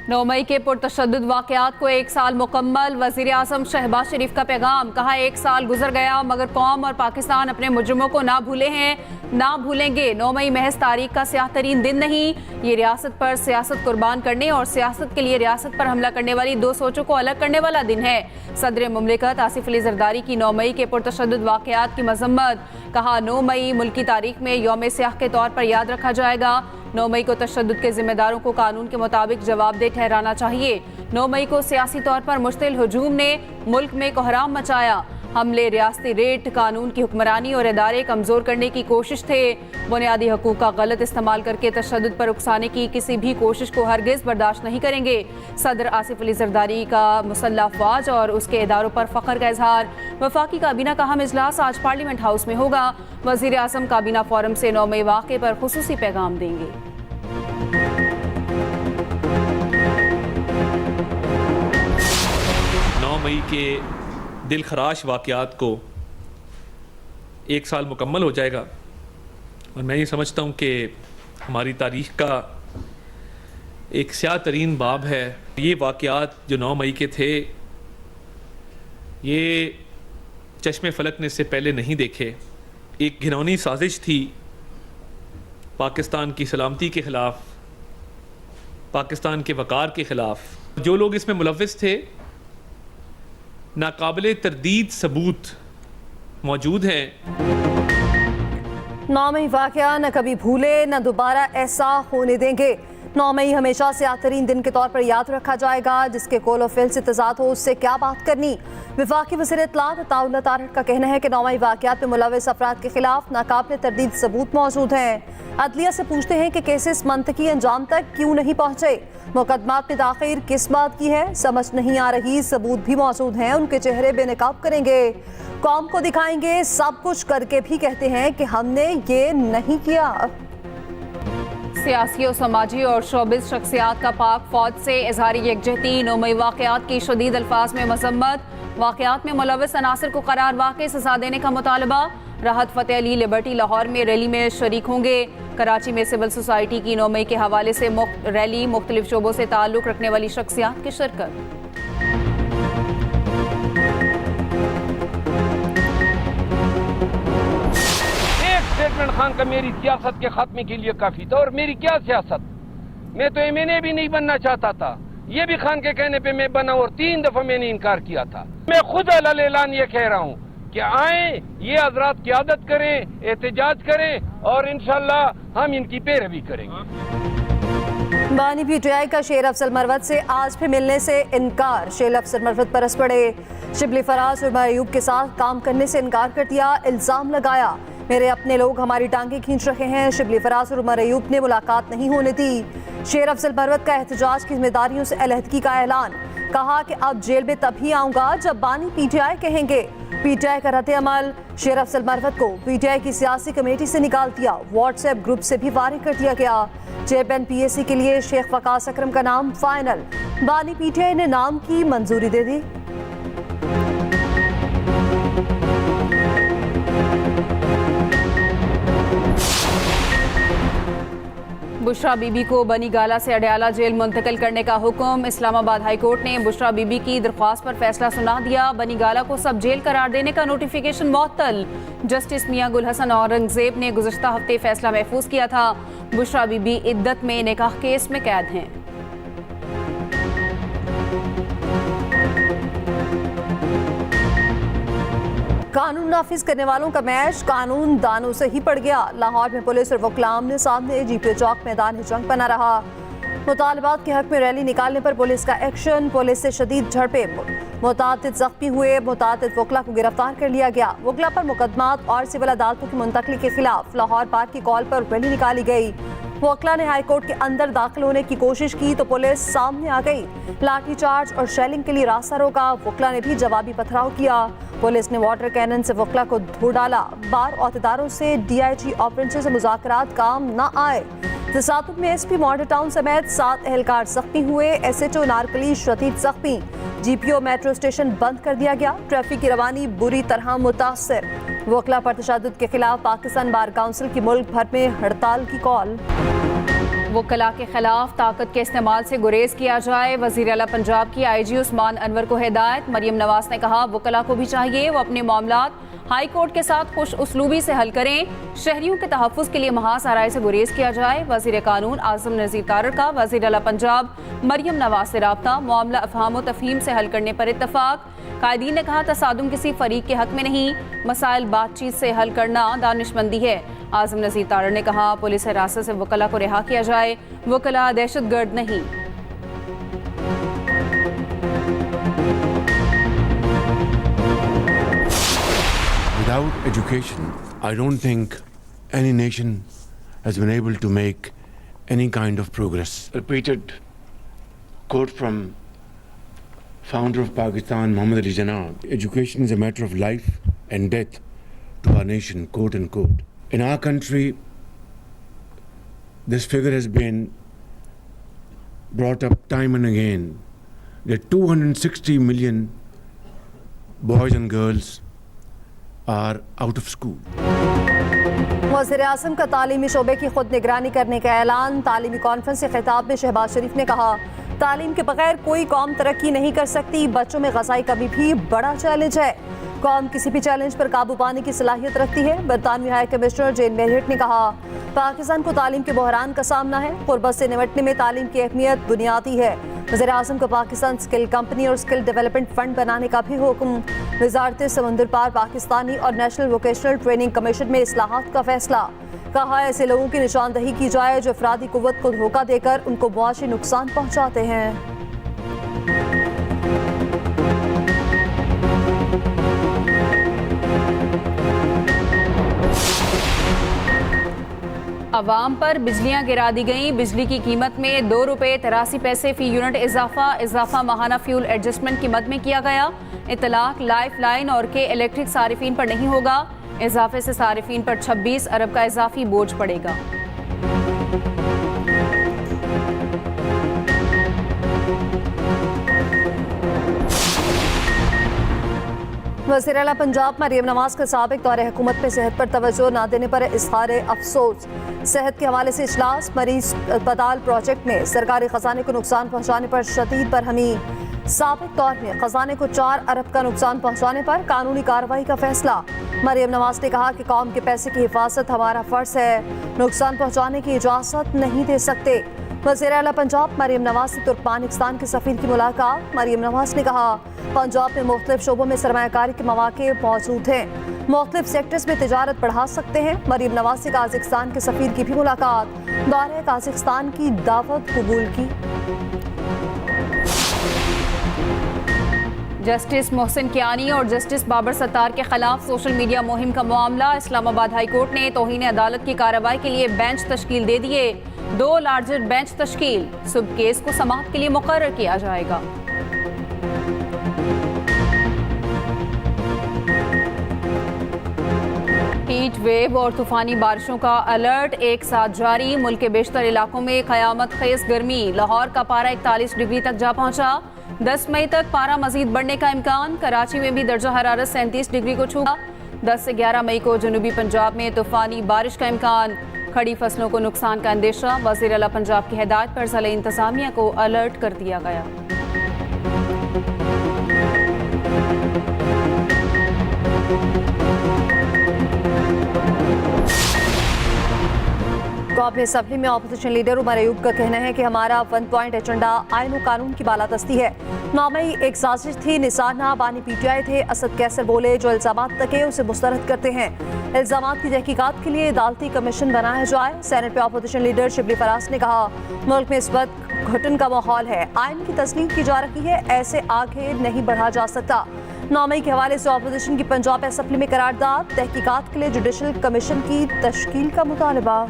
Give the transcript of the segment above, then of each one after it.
9 मई के पुरतशद्दुद वाक़यात को 1 साल मुकम्मल। वज़ीर आज़म शहबाज शरीफ का पैगाम, कहा 1 साल गुजर गया मगर कौम और पाकिस्तान अपने मुजरिमों को ना भूले हैं, ना भूलेंगे। 9 मई महज तारीख का स्याह तरीन दिन नहीं, ये रियासत पर सियासत कुर्बान करने और सियासत के लिए रियासत पर हमला करने वाली दो सोचों को अलग करने वाला दिन है। सदर मुमलिकत आसिफ अली जरदारी की 9 मई के पुरतशद्दुद वाक़यात की मजम्मत, कहा 9 मई मुल्क की तारीख में यौम स्याह के तौर पर याद रखा जाएगा। 9 मई को तशद्दुद के जिम्मेदारों को कानून के मुताबिक जवाबदेह ठहराना चाहिए। 9 मई को सियासी तौर पर मुश्तिल हुजूम ने मुल्क में कोहराम मचाया। हमले रियासती रेट, कानून की हुक्मरानी और इदारे कमज़ोर करने की कोशिश थे। बुनियादी हकूक़ का गलत इस्तेमाल करके तशद्दुद पर उकसाने की किसी भी कोशिश को हरगिज़ बर्दाश्त नहीं करेंगे। सदर आसिफ अली जरदारी का मुसल्लह अफवाज और उसके इदारों पर फ़ख्र का इजहार। वफाकी काबीना का अहम इजलास आज पार्लियामेंट हाउस में होगा। वज़ीर आज़म काबीना फोरम से 9 मई वाक़े पर खुसूसी पैगाम देंगे। 9 मई के दिल खराश वाक़यात को 1 साल मुकम्मल हो जाएगा और मैं ये समझता हूँ कि हमारी तारीख़ का एक स्याह तरीन बाब है। ये वाक़यात जो 9 मई के थे, ये चश्मे फलक ने इससे पहले नहीं देखे। एक घिनौनी साजिश थी पाकिस्तान की सलामती के ख़िलाफ़, पाकिस्तान के वक़ार के ख़िलाफ़। जो लोग इसमें मुलव्विस थे, नाकाबिले तरदीद सबूत मौजूद हैं। 9 मई वाक़या न कभी भूले न दोबारा ऐसा होने देंगे। 9 मई हमेशा से आखिरीन दिन के तौर पर याद रखा जाएगा। जिसके कौल और फ़िल से तज़ाद हो उससे क्या बात करनी। वफाकी वज़ीर इत्तलात अताउल्लाह तारड़ का कहना है कि 9 मई वाक़यात में मुलव्विस अफराद के खिलाफ नाकाबिले तरदीद सबूत मौजूद हैं। अदलिया से पूछते हैं कि केसेस मंतकी अंजाम तक क्यों नहीं पहुँचे। मुकदमात में ताख़ीर किस बात की है, समझ नहीं आ रही। सबूत भी मौजूद हैं, उनके चेहरे बेनकाब करेंगे, कौम को दिखाएंगे। सब कुछ करके भी कहते हैं कि हमने ये नहीं किया। सियासी और समाजी और शोबिज़ शख्सियात का पाक फौज से इज़हार यकजहती। 9 मई वाक़यात की शदीद अल्फाज में मज़म्मत। वाक़यात में मुलव्विस अनासर को करार वाक़ई सज़ा देने का मुतालबा। राहत फ़तेह अली लिबर्टी लाहौर में रैली में शरीक होंगे। कराची में सिविल सोसाइटी की 9 मई के हवाले से रैली, मुख्तलिफ शोबों से ताल्लुक़ रखने वाली शख्सियात की शिरकत। स्टेटमेंट खान का मेरी सियासत के खात्मे के लिए काफी था। और मेरी क्या सियासत, मैं तो एमएनए भी नहीं बनना चाहता था। ये भी खान के कहने पे मैं बना और 3 दफा मैंने इनकार किया था। मैं खुद अलल ऐलान ये कह रहा हूँ कि आए ये हजरात क़यादत करें, एहतजाज करें और इंशाअल्लाह हम इनकी पैरवी करेंगे। बानी पीटीआई का शेर अफजल मरवत से आज भी मिलने से इनकार। शेर अफजल मरवत बरस पड़े। शिबली फराज और मयूब के साथ काम करने से इनकार कर दिया। इल्ज़ाम लगाया मेरे अपने लोग हमारी टांगें खींच रहे हैं। शिबली फराज और उमर अयूब ने मुलाकात नहीं होने दी। शेर अफजल मरवत का एहतजाज की जिम्मेदारियों से अलहदगी का ऐलान। कहा कि अब जेल में तभी आऊंगा जब बानी पीटीआई कहेंगे। पीटीआई का रद्द अमल। शेर अफजल मरवत को पीटीआई की सियासी कमेटी से निकाल दिया। व्हाट्सएप ग्रुप से भी वारिग कर दिया गया। चेयरमैन पीएसी के लिए शेख वकास अकरम का नाम फाइनल। बानी पीटीआई ने नाम की मंजूरी दे दी। बुशरा बीबी को बनी गाला से अडयाला जेल मुंतकिल करने का हुक्म। इस्लामाबाद हाई कोर्ट ने बुशरा बीबी की दरख्वास्त पर फैसला सुना दिया। बनी गाला को सब जेल करार देने का नोटिफिकेशन मुअत्तल। जस्टिस मियां गुल हसन औरंगजेब ने गुज़श्ता हफ्ते फैसला महफूज किया था। बुशरा बीबी इद्दत में निकाह केस में कैद हैं। कानून नाफिज करने वालों का मैच कानून दानों से ही पड़ गया। लाहौर में पुलिस और वकील आमने सामने। जीपीओ चौक मैदान जंग बना रहा। मुतालबात के हक में रैली निकालने पर पुलिस का एक्शन। पुलिस से शदीद झड़पे, मुतादिद जख्मी हुए। मुतादिद वकला को गिरफ्तार कर लिया गया। वकला पर मुकदमात और सिविल अदालतों की मुंतकली के खिलाफ लाहौर पार्क की कॉल पर रैली निकाली गई। वकला ने हाईकोर्ट के अंदर दाखिल होने की कोशिश की तो पुलिस सामने आ गई। लाठीचार्ज और शेलिंग के लिए रास्ता रोका। वकला ने भी जवाबी पथराव किया। पुलिस ने वाटर कैनन से वकला को धो डाला। बार अहदेदारों से डीआईजी ऑपरेशन से मुज़ाकरात काम न आए। तसादुम में एसपी मॉडल टाउन समेत 7 एहलकार जख्मी हुए। एसएचओ नारकली शदीद जख्मी। जीपीओ मेट्रो स्टेशन बंद कर दिया गया। ट्रैफिक की रवानी बुरी तरह मुतासर। वकला पर तशद्दुद के खिलाफ पाकिस्तान बार काउंसिल की मुल्क भर में हड़ताल की कॉल। वकला के खिलाफ ताकत के इस्तेमाल से गुरेज किया जाए। वज़ीर आला पंजाब की IG उस्मान अनवर को हिदायत। मरियम नवाज ने कहा वकला को भी चाहिए वो अपने मामलात हाई कोर्ट के साथ खुश उसलूबी से हल करें। शहरियों के तहफ़्फ़ुज़ के लिए महासराय से गुरेज किया जाए। वज़ीर कानून आज़म नज़ीर तारड़ का वज़ीर आला पंजाब मरियम नवाज से राब्ता। मामला अफ़हाम व तफ़हीम से हल करने पर इत्तफ़ाक़। कायदीन ने कहा तसादुम किसी फरीक के हक में नहीं, मसाइल बातचीत से हल करना दानिशमंदी है। आज़म नज़ीर तारड़ ने कहा पुलिस हिरासत से वकला को रिहा किया जाए, वकला दहशतगर्द नहीं। Without education, I don't think any nation has been able to make any kind of progress. Repeated quote from founder of Pakistan, Muhammad Ali Jinnah, education is a matter of life and death to our nation, quote unquote. In our country, this figure has been brought up time and again, that 260 million boys and girls are out of school. वज़ीर आज़म का तालीमी शोबे की खुद निगरानी करने का ऐलान। तालीमी कॉन्फ्रेंस से खिताब में शहबाज शरीफ ने कहा तालीम के बगैर कोई कौम तरक्की नहीं कर सकती। बच्चों में ग़ज़ाई कमी भी बड़ा चैलेंज है। कौम किसी भी चैलेंज पर काबू पाने की सलाहियत रखती है। बरतानवी हाई कमिश्नर जेन मेरिट ने कहा पाकिस्तान को तालीम के बहरान का सामना है। गुरबत से निपटने में तालीम की अहमियत बुनियादी है। वज़ीर आज़म को पाकिस्तान स्किल कंपनी और स्किल डेवलपमेंट फंड बनाने का भी हुक्म। वज़ारत समंदर पार पाकिस्तानी और नेशनल वोकेशनल ट्रेनिंग कमीशन में इस्लाहात का फैसला। कहा ऐसे लोगों की निशानदही की जाए जो अफरादी कुव्वत को धोखा देकर उनको मुआशी नुकसान पहुँचाते हैं। अवाम पर बिजलियां गिरा दी गईं। बिजली की कीमत में ₹2.83 फी यूनिट इजाफा माहाना फ्यूल एडजस्टमेंट की मद में किया गया। इतलाक लाइफ लाइन और के इलेक्ट्रिक सारिफीन पर नहीं होगा। इजाफे से सारिफीन पर 26 अरब का इजाफी बोझ पड़ेगा। वज़ीर आला पंजाब मरियम नवाज के साबिक दौरे हुकूमत में सेहत पर तवज्जो न देने पर इज़हार अफसोस। सेहत के हवाले से इजलास। मरीज अस्पताल प्रोजेक्ट में सरकारी खजाने को नुकसान पहुँचाने पर शदीद बरहमी। साबिक दौर में खजाने को 4 अरब का नुकसान पहुँचाने पर कानूनी कार्रवाई का फैसला। मरियम नवाज ने कहा कि कौम के पैसे की हिफाजत हमारा फ़र्ज है, नुकसान पहुँचाने की इजाज़त नहीं दे सकते। वज़ीर आला पंजाब मरियम नवाज से तुर्कमानिस्तान के सफ़ीर की मुलाकात। मरियम नवाज ने कहा पंजाब में मुख्तलिफ शोबों में सरमायाकारी के मौके मौजूद हैं, मुख्तलिफ सेक्टर्स में तिजारत बढ़ा सकते हैं। मरियम नवाज से काज़ाकिस्तान के सफ़ीर की भी मुलाकात। दौरे काज़ाकिस्तान की दावत कबूल की। जस्टिस मोहसिन कियानी और जस्टिस बाबर सत्तार के खिलाफ सोशल मीडिया मुहिम का मामला। इस्लामाबाद हाई कोर्ट ने तौहीन अदालत की कार्रवाई के लिए बेंच तश्कील दे दिए। 2 लार्जर बेंच तश्कील। सुबह केस को समाअत के लिए मुकर्रर किया जाएगा। हीट वेव और तूफानी बारिशों का अलर्ट एक साथ जारी। मुल्क के बेशतर इलाकों में क़यामत खेज़ गर्मी। लाहौर का पारा 41 डिग्री तक जा पहुंचा। 10 मई तक पारा मजीद बढ़ने का इम्कान। कराची में भी दर्जा हरारत 37 डिग्री को छूगा। 10 से 11 मई को जनूबी पंजाब में तूफानी बारिश का इम्कान। खड़ी फसलों को नुकसान का अंदेशा। वज़ीर आला पंजाब की हिदायत पर ज़िला इंतज़ामिया को अलर्ट कर दिया गया। कौमी असम्बली में अपोजिशन लीडर उमर अयूब का कहना है कि हमारा 1 पॉइंट एजेंडा आइन और कानून की बालादस्ती है। 9 मई एक साजिश थी। निसाना बानी PTI थे। असद कैसर बोले जो इल्जामात तके उसे मुस्तरद करते हैं। इल्जामात की तहकीकात के लिए अदालती कमीशन बनाया जाए। सेनेट में अपोजिशन लीडर शिबली फराज ने कहा मुल्क में इस वक्त घुटन का माहौल है, आइन की तस्लीम की जा रही है, ऐसे आगे नहीं बढ़ा जा सकता। 9 मई के हवाले से अपोजिशन की पंजाब असम्बली में करारदाद। तहकीकात के लिए जुडिशल कमीशन की तश्कील का मुतालबा।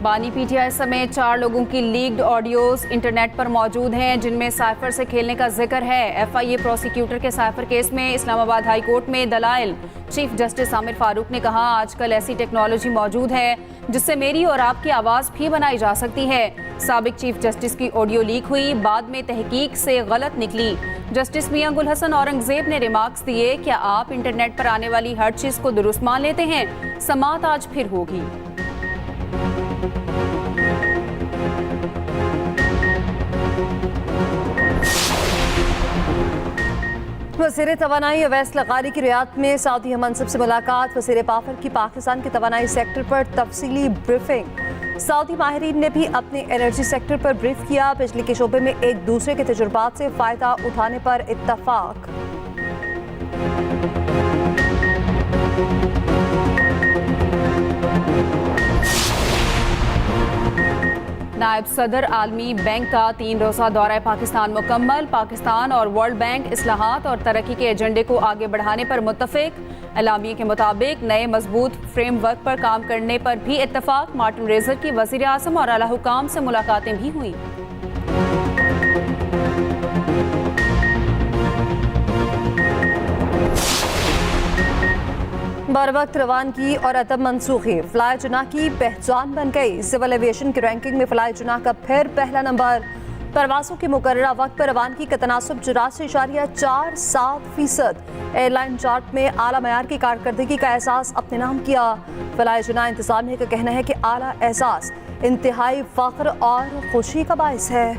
बानी PTI समेत 4 लोगों की लीक्ड ऑडियोज इंटरनेट पर मौजूद हैं, जिनमें साइफर से खेलने का जिक्र है। FIA प्रोसिक्यूटर के साइफर केस में इस्लामाबाद हाई कोर्ट में दलाइल। चीफ जस्टिस आमिर फारूक ने कहा आजकल ऐसी टेक्नोलॉजी मौजूद है जिससे मेरी और आपकी आवाज़ भी बनाई जा सकती है। साबिक चीफ जस्टिस की ऑडियो लीक हुई, बाद में तहकीक से गलत निकली। जस्टिस मियां गुल हसन औरंगजेब ने रिमार्क्स दिए, क्या आप इंटरनेट पर आने वाली हर चीज को दुरुस्त मान लेते हैं? समाअत आज फिर होगी। वज़ीर तवानाई अवैस लगारी की रियाद में सऊदी मनसब से मुलाकात। वज़ीर पावर की पाकिस्तान के तवानाई सेक्टर पर तफसीली ब्रीफिंग। सऊदी माहिरीन ने भी अपने एनर्जी सेक्टर पर ब्रीफ किया। बिजली के शोबे में एक दूसरे के तजुर्बात से फ़ायदा उठाने पर इत्तफाक। नायब सदर आलमी बैंक का 3 रोज़ा दौरा पाकिस्तान मुकम्मल। पाकिस्तान और वर्ल्ड बैंक इस्लाहात और तरक्की के एजेंडे को आगे बढ़ाने पर मुत्तफिक। एलामिया के मुताबिक नए मजबूत फ्रेमवर्क पर काम करने पर भी इत्तफाक। मार्टिन रेजर की वज़ीर आज़म और आला हुकाम से मुलाकातें भी हुई। बर वक्त रवानगी और अदब मनसूखी फ्लाई जुना की पहचान बन गई। सिविल एविएशन की रैंकिंग में फ्लाई जुना का फिर पहला नंबर। परवाज़ों के मुकर्ररा वक्त पर रवानगी का तनासुब 84.47%। एयरलाइन चार्ट में आला मयार की कारकर्दगी का एहसास अपने नाम किया। फ्लाई जुना इंतज़ामिया का कहना है कि आला एहसास इंतहाई फ़ख्र और खुशी का बाइस है।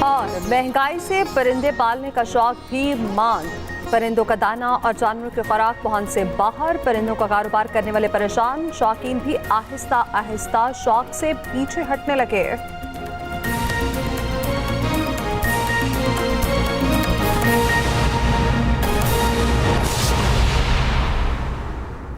और महंगाई से परिंदे पालने का शौक भी मांद। परिंदों का दाना और जानवरों की खुराक पहुंच से बाहर। परिंदों का कारोबार करने वाले परेशान। शौकीन भी आहिस्ता आहिस्ता शौक से पीछे हटने लगे।